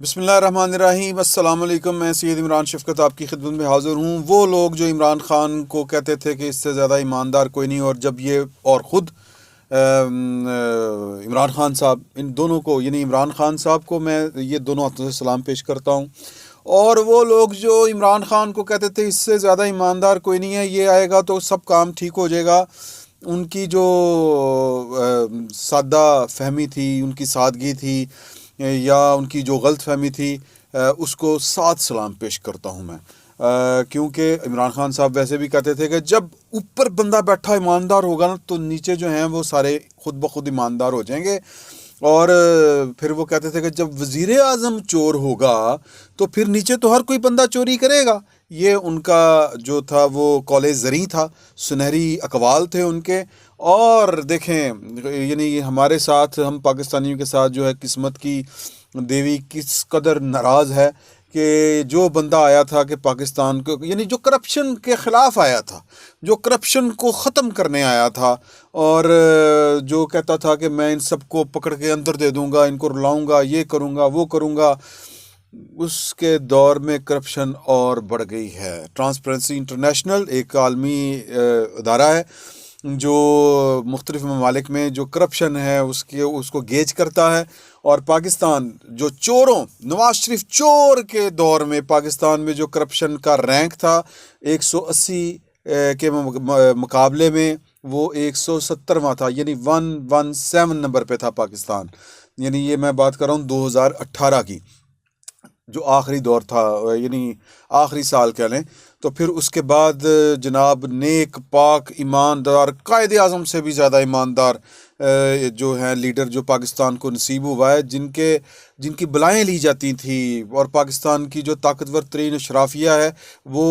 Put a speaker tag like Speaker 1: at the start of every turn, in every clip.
Speaker 1: बिस्मिल्लाहिर्रहमानिर्रहीम अस्सलाम वालेकुम। मैं सैयद इमरान शफ़क़त आपकी खिदमत में हाज़िर हूँ। वो लोग जो इमरान ख़ान को कहते थे कि इससे ज़्यादा ईमानदार कोई नहीं, और जब ये और ख़ुद इमरान ख़ान साहब, इन दोनों को यानी इमरान ख़ान साहब को मैं ये दोनों हाथों से सलाम पेश करता हूँ, और वो लोग जो इमरान ख़ान को कहते थे इससे ज़्यादा ईमानदार कोई नहीं है, ये आएगा तो सब काम ठीक हो जाएगा, उनकी जो सादा फहमी थी, उनकी सादगी थी, या उनकी जो गलत फहमी थी, उसको साथ सलाम पेश करता हूँ मैं। क्योंकि इमरान ख़ान साहब वैसे भी कहते थे कि जब ऊपर बंदा बैठा ईमानदार होगा ना, तो नीचे जो हैं वो सारे खुद ब खुद ईमानदार हो जाएंगे। और फिर वो कहते थे कि जब वज़ीर आज़म चोर होगा तो फिर नीचे तो हर कोई बंदा चोरी करेगा। ये उनका जो था वो कौले ज़री था, सुनहरी अक़वाल थे उनके। और देखें, यानी हमारे साथ, हम पाकिस्तानियों के साथ जो है किस्मत की देवी किस कदर नाराज़ है कि जो बंदा आया था कि पाकिस्तान को, यानी जो करप्शन के ख़िलाफ़ आया था, जो करप्शन को ख़त्म करने आया था, और जो कहता था कि मैं इन सबको पकड़ के अंदर दे दूँगा, इनको रुलाऊँगा, ये करूँगा, वो करूँगा, उसके दौर में करप्शन और बढ़ गई है। ट्रांसपेरेंसी इंटरनेशनल एक आलमी अदारा है जो मुख्तलिफ़ ममालिक में जो करप्शन है उसको गेज करता है। और पाकिस्तान जो चोरों, नवाज शरीफ चोर के दौर में पाकिस्तान में जो करप्शन का रैंक था 180 के मुकाबले में वो 170वां था, यानी 117 नंबर पे था पाकिस्तान। यानी ये मैं बात कर रहा हूँ 2018 की, जो आखिरी दौर था, यानी आखिरी साल कह लें। तो फिर उसके बाद जनाब नेक पाक ईमानदार, कायदे आज़म से भी ज़्यादा ईमानदार जो हैं लीडर जो पाकिस्तान को नसीब हुआ है, जिनकी बलाएँ ली जाती थी, और पाकिस्तान की जो ताकतवर तरीन शराफिया है वो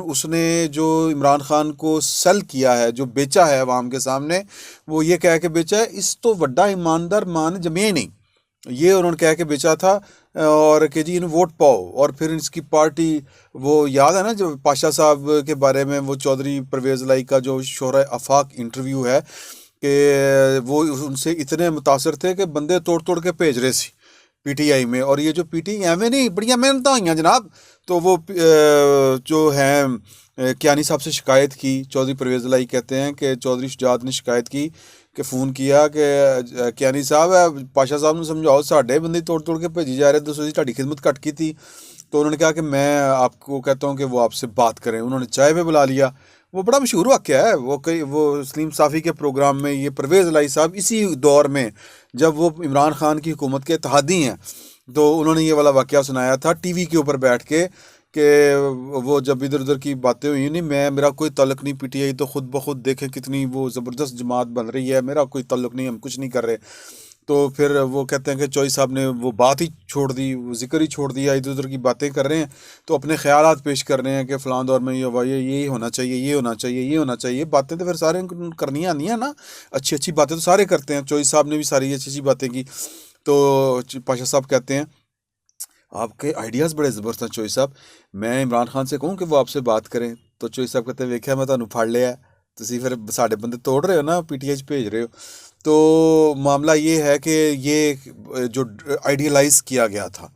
Speaker 1: उसने जो इमरान ख़ान को सेल किया है, जो बेचा है अवाम के सामने, वो ये कह के बेचा है इस तो वड्डा ईमानदार मान जमे नहीं, ये उन्होंने कह के बेचा था। और कि जी इन वोट पाओ। और फिर इसकी पार्टी, वो याद है ना जो पाशा साहब के बारे में, वो चौधरी परवेज़ लाई का जो शोहरा आफाक इंटरव्यू है, कि वो उनसे इतने मुतासर थे कि बंदे तोड़ तोड़ के भेज रहे थे पीटीआई में। और ये जो पीटीआई में नहीं, बड़ियाँ मेहनत हुई जनाब। तो वो जो हैं कियानी साहब से शिकायत की, चौधरी परवेज़ लाई कहते हैं कि चौधरी शुजात ने शिकायत की कि फ़ोन किया कि कियानी साहब, पाशा साहब ने समझाओ, साढ़े बंदे तोड़ तोड़ के भेजी जा रहे, दसो जी ताड़ी खिदमत घट की थी। तो उन्होंने कहा कि मैं आपको कहता हूँ कि वो आपसे बात करें। उन्होंने चाय पे बुला लिया। वो बड़ा मशहूर वाक़या है। वो सलीम साफ़ी के प्रोग्राम में ये परवेज़ लाई साहब इसी दौर में, जब वो इमरान ख़ान की हुकूमत के इत्तेहादी हैं, तो उन्होंने ये वाला वाक़या सुनाया था टीवी के ऊपर बैठ के, कि वो जब इधर उधर की बातें हुई, नहीं मेरा कोई ताल्लुक़ नहीं, पीटीआई तो खुद ब खुद देखें कितनी वो ज़बरदस्त जमात बन रही है, मेरा कोई ताल्लुक़ नहीं, हम कुछ नहीं कर रहे। तो फिर वो कहते हैं कि चौधरी साहब ने वो बात ही छोड़ दी, वो जिक्र ही छोड़ दिया, इधर उधर की बातें कर रहे हैं, तो अपने ख़यालात पेश कर रहे हैं कि फ़लाँ दौर में ये हुआ, ये होना चाहिए, ये होना चाहिए, ये होना चाहिए। बातें तो फिर सारे करनी आनी है ना, अच्छी अच्छी बातें तो सारे करते हैं। चौधरी साहब ने भी सारी अच्छी अच्छी बातें की। तो पाशा साहब कहते हैं आपके आइडियाज़ बड़े ज़बरदस्त हैं चौधरी साहब, मैं इमरान खान से कहूँ कि वो आपसे बात करें। तो चौधरी साहब कहते हैं वेख्या मैं तुहानू फड़ लिया, तुसीं फिर साडे बंदे तोड़ रहे हो ना, पीटीआई च भेज रहे हो। तो मामला ये है कि ये जो आइडियलाइज़ किया गया था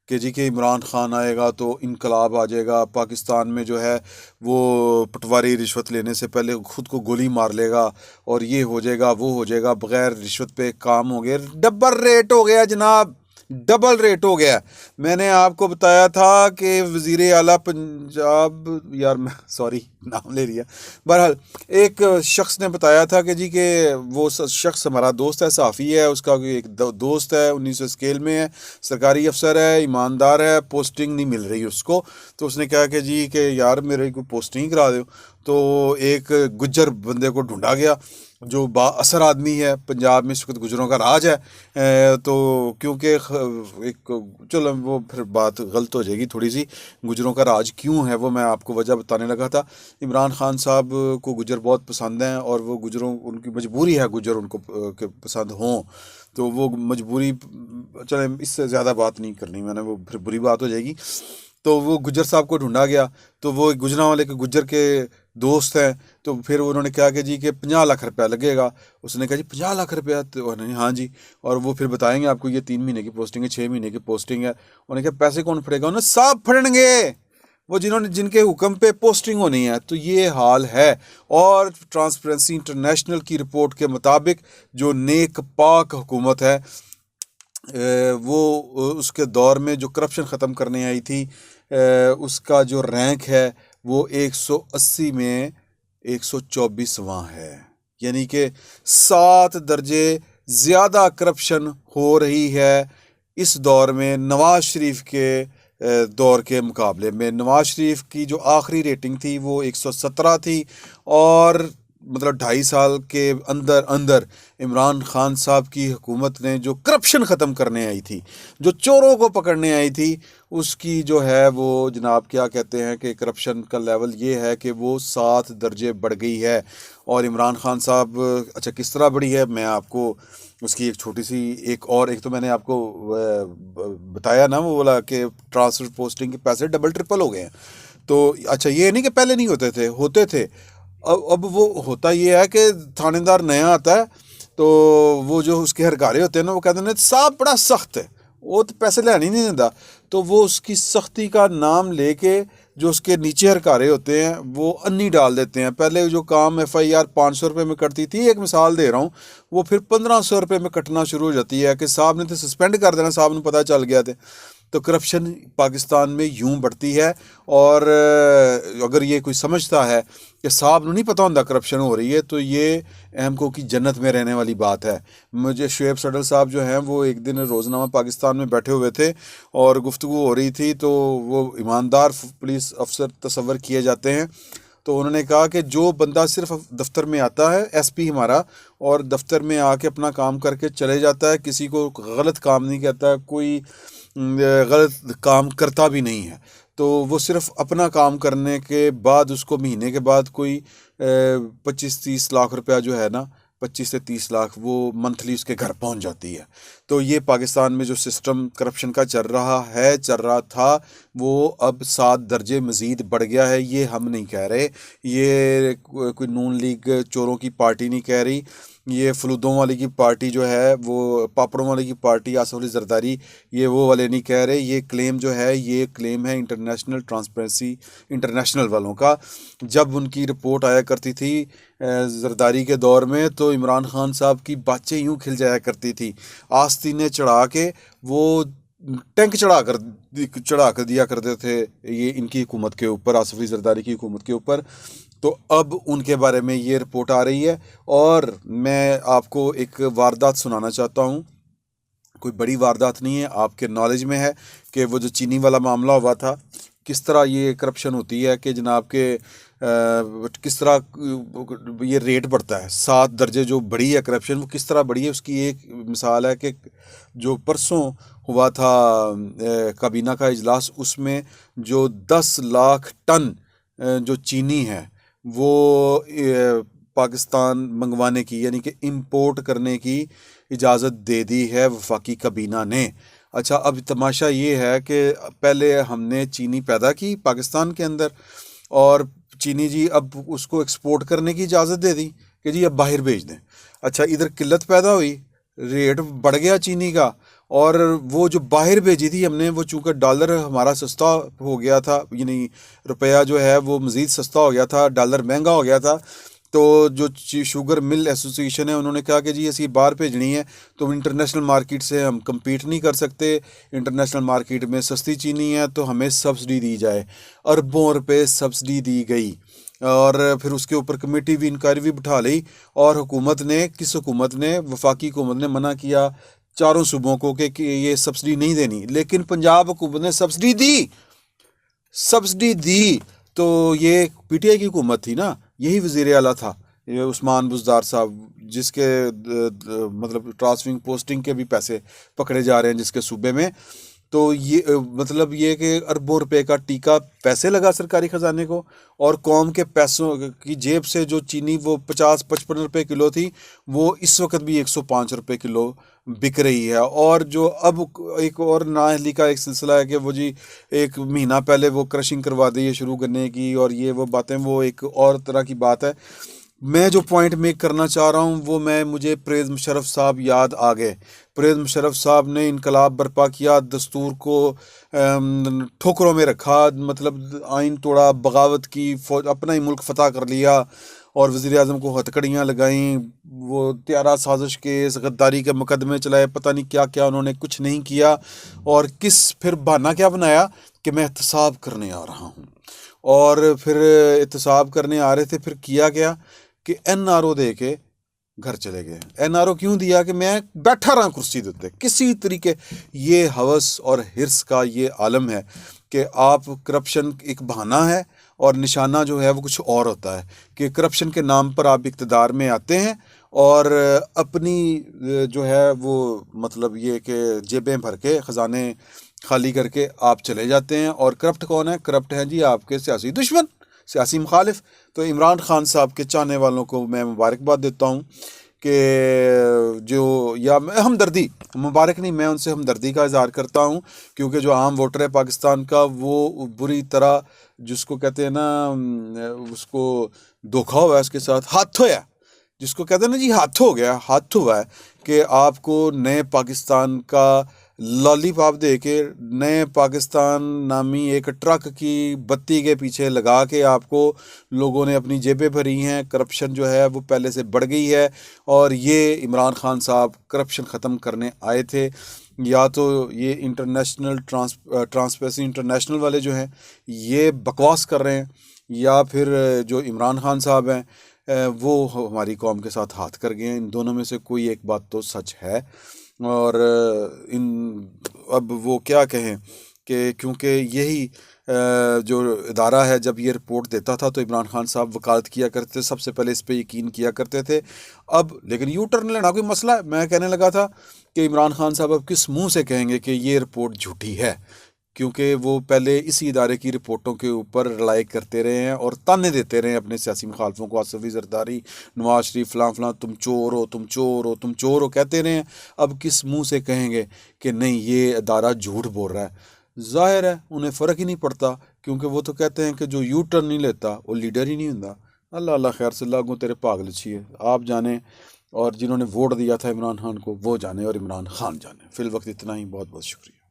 Speaker 1: कि जी कि इमरान खान आएगा तो इनकलाब आ जाएगा, पाकिस्तान में जो है वो पटवारी रिश्वत लेने से पहले खुद को गोली मार लेगा, और ये हो जाएगा, वो हो जाएगा, बग़ैर रिश्वत पे काम हो गया। डबल रेट हो गया जनाब, डबल रेट हो गया। मैंने आपको बताया था कि वज़ीर आला पंजाब, यार मैं सॉरी नाम ले लिया, बहरहाल एक शख्स ने बताया था कि जी कि वो शख्स हमारा दोस्त है, सहाफ़ी है, उसका एक दोस्त है, 1900 स्केल में है, सरकारी अफसर है, ईमानदार है, पोस्टिंग नहीं मिल रही उसको। तो उसने कहा कि जी कि यार मेरे को पोस्टिंग करा दो। तो एक गुज्जर बंदे को ढूंढा गया जो बाअसर आदमी है, पंजाब में इस वक्त गुजरों का राज है। तो क्योंकि एक, चलो वो फिर बात गलत हो जाएगी थोड़ी सी, गुजरों का राज क्यों है वो मैं आपको वजह बताने लगा था। इमरान ख़ान साहब को गुजर बहुत पसंद हैं, और वो गुजरों, उनकी मजबूरी है गुजर उनको के पसंद हों, तो वो मजबूरी, चले इससे ज़्यादा बात नहीं करनी मैंने, वो फिर बुरी बात हो जाएगी। तो वो गुज्जर साहब को ढूंढा गया। तो वो गुजरां वाले के गुज्जर के दोस्त हैं। तो फिर उन्होंने कहा कि जी कि 50 लाख रुपया लगेगा। उसने कहा जी 50 लाख रुपया, तो उन्होंने हाँ जी, और वो फिर बताएंगे आपको ये 3 महीने की पोस्टिंग है, 6 महीने की पोस्टिंग है। उन्होंने कहा पैसे कौन फड़ेगा? उन्हें साहब फड़ेंगे, वो जिन्होंने जिनके हुक्म पे पोस्टिंग होनी है। तो ये हाल है। और ट्रांसपेरेंसी इंटरनेशनल की रिपोर्ट के मुताबिक जो नेक पाक हुकूमत है, वो उसके दौर में जो करप्शन ख़त्म करने आई थी, उसका जो रैंक है वो 180 में 124वां है। यानी कि 7 दर्जे ज़्यादा करप्शन हो रही है इस दौर में नवाज शरीफ के दौर के मुकाबले में। नवाज शरीफ की जो आखिरी रेटिंग थी वो 117 थी, और मतलब 2.5 साल के अंदर अंदर इमरान खान साहब की हुकूमत ने जो करप्शन ख़त्म करने आई थी, जो चोरों को पकड़ने आई थी, उसकी जो है वो जनाब क्या कहते हैं कि करप्शन का लेवल ये है कि वो 7 दर्जे बढ़ गई है। और इमरान खान साहब, अच्छा किस तरह बढ़ी है, मैं आपको उसकी एक छोटी सी एक तो मैंने आपको बताया ना, वो बोला कि ट्रांसफर पोस्टिंग के पैसे डबल ट्रिपल हो गए हैं। तो अच्छा ये नहीं कि पहले नहीं होते थे। अब वो होता ये है कि थानेदार नया आता है, तो वो जो उसके हरकारे होते हैं ना, वो कहते हैं साहब बड़ा सख्त है, वो तो पैसे लेने ही नहीं देता। तो वो उसकी सख्ती का नाम लेके जो उसके नीचे हरकारे होते हैं वो अन्नी डाल देते हैं। पहले जो काम FIR 500 रुपये में कटती थी, एक मिसाल दे रहा हूँ, वो फिर 1500 रुपये में कटना शुरू हो जाती है कि साहब ने तो सस्पेंड कर देना, साहब ने पता चल गया थे। तो करप्शन पाकिस्तान में यूं बढ़ती है। और अगर ये कोई समझता है कि साहब नहीं पता होता करप्शन हो रही है, तो ये अहमको की जन्नत में रहने वाली बात है। मुझे शुएब सडल साहब जो हैं वो एक दिन रोज़नामा पाकिस्तान में बैठे हुए थे और गुफ्तगू हो रही थी, तो वो ईमानदार पुलिस अफसर तस्वर किए जाते हैं। तो उन्होंने कहा कि जो बंदा सिर्फ दफ्तर में आता है, SP हमारा, और दफ्तर में आके अपना काम करके चले जाता है, किसी को गलत काम नहीं कहता, कोई गलत काम करता भी नहीं है, तो वो सिर्फ अपना काम करने के बाद उसको महीने के बाद कोई 25-30 लाख रुपया जो है ना, 25 से 30 लाख वो मंथली उसके घर पहुंच जाती है। तो ये पाकिस्तान में जो सिस्टम करप्शन का चल रहा था, वो अब 7 दर्जे मज़ीद बढ़ गया है। ये हम नहीं कह रहे, ये कोई नून लीग चोरों की पार्टी नहीं कह रही, ये फलूदों वाली की पार्टी जो है, वो पापड़ों वाली की पार्टी आसफ अली जरदारी, ये वो वाले नहीं कह रहे। ये क्लेम जो है, ये क्लेम है इंटरनेशनल ट्रांसपेरेंसी इंटरनेशनल वालों का। जब उनकी रिपोर्ट आया करती थी जरदारी के दौर में, तो इमरान खान साहब की बातें यूं खिल जाया करती थी, आस्तीनें चढ़ा के वो टैंक चढ़ा कर दिया करते थे ये इनकी हुकूमत के ऊपर, आसफ अली जरदारी की हुकूमत के ऊपर। तो अब उनके बारे में ये रिपोर्ट आ रही है, और मैं आपको एक वारदात सुनाना चाहता हूँ। कोई बड़ी वारदात नहीं है, आपके नॉलेज में है कि वो जो चीनी वाला मामला हुआ था, किस तरह ये करप्शन होती है कि जनाब के किस तरह ये रेट बढ़ता है। 7 दर्जे जो बढ़ी है करप्शन, वो किस तरह बढ़ी है, उसकी एक मिसाल है कि जो परसों हुआ था काबीना का इजलास, उसमें जो 10 लाख टन जो चीनी है वो पाकिस्तान मंगवाने की, यानी कि इंपोर्ट करने की इजाज़त दे दी है वफाकी काबीना ने। अच्छा, अब तमाशा ये है कि पहले हमने चीनी पैदा की पाकिस्तान के अंदर, और चीनी जी अब उसको एक्सपोर्ट करने की इजाज़त दे दी कि जी अब बाहर भेज दें। अच्छा, इधर किल्लत पैदा हुई, रेट बढ़ गया चीनी का, और वो जो बाहर भेजी थी हमने, वो चूँकि डॉलर हमारा सस्ता हो गया था, यानी रुपया जो है वो मज़ीद सस्ता हो गया था, डॉलर महंगा हो गया था। तो जो शुगर मिल एसोसिएशन है, उन्होंने कहा कि जी ऐसी बाहर भेजनी है तो इंटरनेशनल मार्केट से हम compete नहीं कर सकते, इंटरनेशनल मार्केट में सस्ती चीनी है तो हमें सब्सिडी दी जाए। अरबों रुपए सब्सिडी दी गई, और फिर उसके ऊपर कमेटी भी, इंक्वायरी भी बिठा ली, और हुकूमत ने वफाकी हुकूमत ने मना किया चारों सूबों को कि ये सब्सिडी नहीं देनी। लेकिन पंजाब हुकूमत ने सब्सिडी दी। तो ये PTI की हुकूमत थी ना, यही वज़ीर आला था, ये उस्मान बुज़दार साहब, जिसके मतलब ट्रांसफरिंग पोस्टिंग के भी पैसे पकड़े जा रहे हैं जिसके सूबे में। तो ये मतलब ये कि अरबों रुपए का टीका पैसे लगा सरकारी ख़जाने को, और कौम के पैसों की जेब से जो चीनी वो 50-55 रुपये किलो थी, वो इस वक्त भी 105 रुपये किलो बिक रही है। और जो अब एक और नाअहली का एक सिलसिला है कि वो जी एक महीना पहले वो क्रशिंग करवा दी है शुरू करने की, और ये वो बातें, वो एक और तरह की बात है। मैं जो पॉइंट मेक करना चाह रहा हूँ वो मुझे परवेज़ मुशर्रफ साहब याद आ गए। परवेज़ मुशर्रफ साहब ने इनकलाब बर्पा किया, दस्तूर को ठोकरों में रखा, मतलब आइन तोड़ा, बगावत की, अपना ही मुल्क फतह कर लिया, और वज़ीर आज़म को हथकड़ियाँ लगाईं, वो त्यारा साजिश केस, गद्दारी के मुकदमे चलाए, पता नहीं क्या क्या उन्होंने कुछ नहीं किया। और फिर बहाना क्या बनाया कि मैं एहतसाब करने आ रहा हूँ, और फिर एहतसाब करने आ रहे थे। फिर किया गया कि NRO दे के घर चले गए। NRO क्यों दिया? कि मैं बैठा रहा कुर्सी देते किसी तरीके। ये हवस और हिर्स का ये आलम है कि आप करप्शन एक बहाना है, और निशाना जो है वो कुछ और होता है, कि करप्शन के नाम पर आप इक़्तिदार में आते हैं और अपनी जो है वो मतलब ये कि जेबें भर के, ख़जाने खाली करके आप चले जाते हैं। और करप्ट कौन है? करप्ट हैं जी आपके सियासी दुश्मन, सियासी मुखालिफ। तो इमरान खान साहब के चाहने वालों को मैं मुबारकबाद देता हूँ कि जो, या मैं हमदर्दी, मुबारक नहीं, मैं उनसे हमदर्दी का इज़हार करता हूँ, क्योंकि जो आम वोटर है पाकिस्तान का, वो बुरी तरह, जिसको कहते हैं ना, उसको धोखा हुआ है, उसके साथ हाथ होया, जिसको कहते हैं ना जी हाथ हो गया, हाथ हुआ है, कि आपको नए पाकिस्तान का लॉलीपॉप दे के, नए पाकिस्तान नामी एक ट्रक की बत्ती के पीछे लगा के आपको लोगों ने अपनी जेबें भरी हैं। करप्शन जो है वो पहले से बढ़ गई है, और ये इमरान खान साहब करप्शन ख़त्म करने आए थे। या तो ये इंटरनेशनल ट्रांसपेरेंसी इंटरनेशनल वाले जो हैं ये बकवास कर रहे हैं, या फिर जो इमरान खान साहब हैं वो हमारी कौम के साथ हाथ कर गए हैं। इन दोनों में से कोई एक बात तो सच है। और इन अब वो क्या कहें कि क्योंकि यही जो इदारा है, जब ये रिपोर्ट देता था तो इमरान खान साहब वकालत किया करते थे, सबसे पहले इस पे यकीन किया करते थे। अब लेकिन यू टर्न लेना कोई मसला है। मैं कहने लगा था कि इमरान खान साहब अब किस मुंह से कहेंगे कि ये रिपोर्ट झूठी है, क्योंकि वो पहले इसी इदारे की रिपोर्टों के ऊपर रिलाई करते रहे हैं और ताने देते रहे हैं अपने सियासी मुखालफों को, आसिफ जरदारी, नवाज शरीफ, फलां फलां, तुम चोर हो, तुम चोर हो, तुम चोर हो, कहते रहे हैं। अब किस मुंह से कहेंगे कि नहीं ये इदारा झूठ बोल रहा है? जाहिर है उन्हें फ़र्क ही नहीं पड़ता, क्योंकि वो तो कहते हैं कि जो यू टर्न नहीं लेता वो लीडर ही नहीं होता। अल्लाह अल्लाह खैर से लागू तेरे पागल छिए, आप जाने, और जिन्होंने वोट दिया था इमरान खान को वो जाने, और इमरान खान जाने। फिल वक्त इतना ही, बहुत बहुत शुक्रिया।